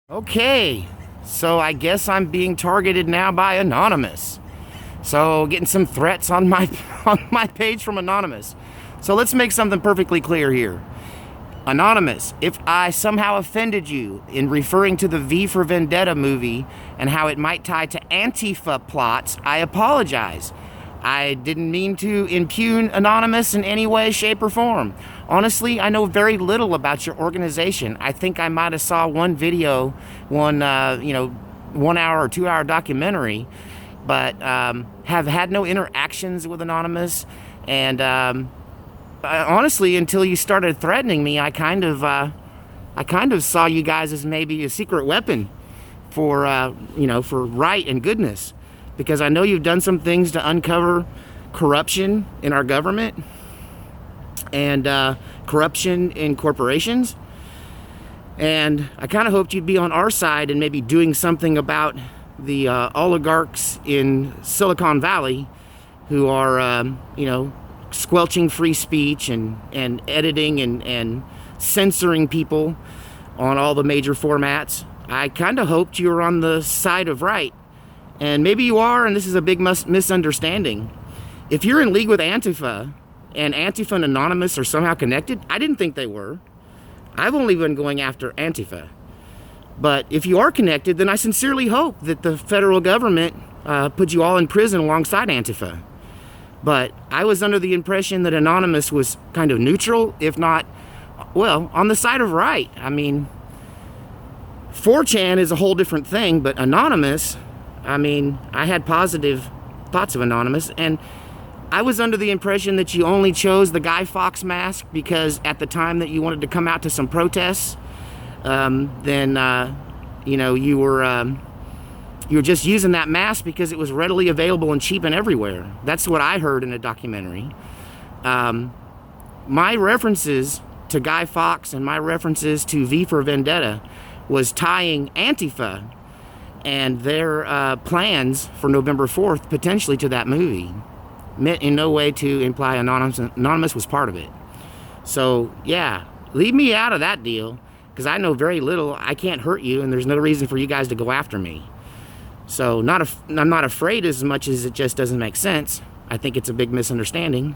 Okay, so I guess I'm being targeted now by Anonymous. So getting some threats on my on my page from Anonymous. So let's make something perfectly clear here. Anonymous, if I somehow offended you in referring to the V for Vendetta movie and how it might tie to Antifa plots, I apologize. I didn't mean to impugn Anonymous in any way, shape, or form. Honestly, I know very little about your organization. I think I might have saw one video, one 1 hour or 2 hour documentary, but have had no interactions with Anonymous. And honestly, until you started threatening me, I kind of saw you guys as maybe a secret weapon for for right and goodness. Because I know you've done some things to uncover corruption in our government and corruption in corporations. And I kind of hoped you'd be on our side and maybe doing something about the oligarchs in Silicon Valley who are, squelching free speech and editing and censoring people on all the major formats. I kind of hoped you were on the side of right. And maybe you are, and this is a big misunderstanding. If you're in league with Antifa, and Antifa and Anonymous are somehow connected, I didn't think they were. I've only been going after Antifa. But if you are connected, then I sincerely hope that the federal government puts you all in prison alongside Antifa. But I was under the impression that Anonymous was kind of neutral, if not, well, on the side of right. I mean, 4chan is a whole different thing, but Anonymous, I had positive thoughts of Anonymous, and I was under the impression that you only chose the Guy Fawkes mask because at the time that you wanted to come out to some protests, you were just using that mask because it was readily available and cheap and everywhere. That's what I heard in a documentary. My references to Guy Fawkes and my references to V for Vendetta was tying Antifa and their plans for November 4th potentially to that movie. Meant in no way to imply Anonymous was part of it. So yeah, leave me out of that deal because I know very little. I can't hurt you, and there's no reason for you guys to go after me. So I'm not afraid as much as it just doesn't make sense. I think it's a big misunderstanding.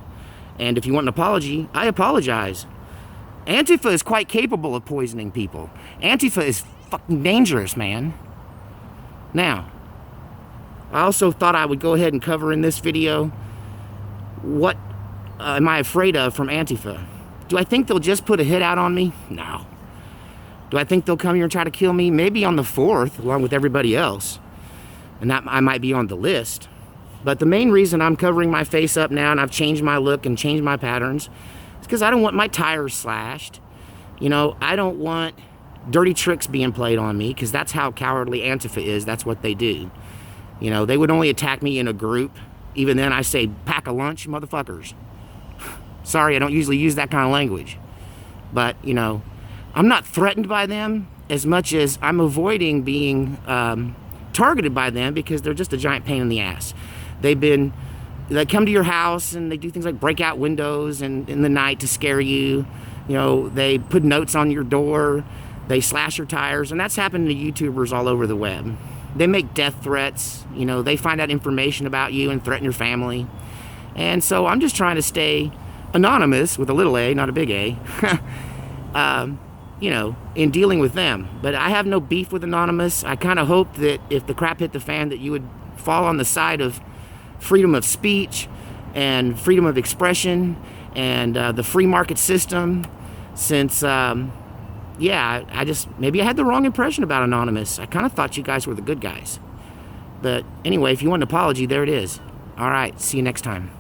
And if you want an apology, I apologize. Antifa is quite capable of poisoning people. Antifa is fucking dangerous, man. Now, I also thought I would go ahead and cover in this video what am I afraid of from Antifa. Do I think they'll just put a hit out on me? No. Do I think they'll come here and try to kill me? Maybe on the 4th, along with everybody else. And that I might be on the list. But the main reason I'm covering my face up now and I've changed my look and changed my patterns is because I don't want my tires slashed. I don't want dirty tricks being played on me because that's how cowardly Antifa is. That's what they do. They would only attack me in a group. Even then I say, pack a lunch, motherfuckers. Sorry, I don't usually use that kind of language. But, I'm not threatened by them as much as I'm avoiding being targeted by them because they're just a giant pain in the ass. They come to your house and they do things like break out windows and in the night to scare you. They put notes on your door. They slash your tires, and that's happened to YouTubers all over the web. They make death threats. They find out information about you and threaten your family. And so I'm just trying to stay anonymous with a little a, not a big A, in dealing with them. But I have no beef with Anonymous. I kind of hope that if the crap hit the fan that you would fall on the side of freedom of speech and freedom of expression and the free market system since... maybe I had the wrong impression about Anonymous. I kind of thought you guys were the good guys. But anyway, if you want an apology, there it is. All right, see you next time.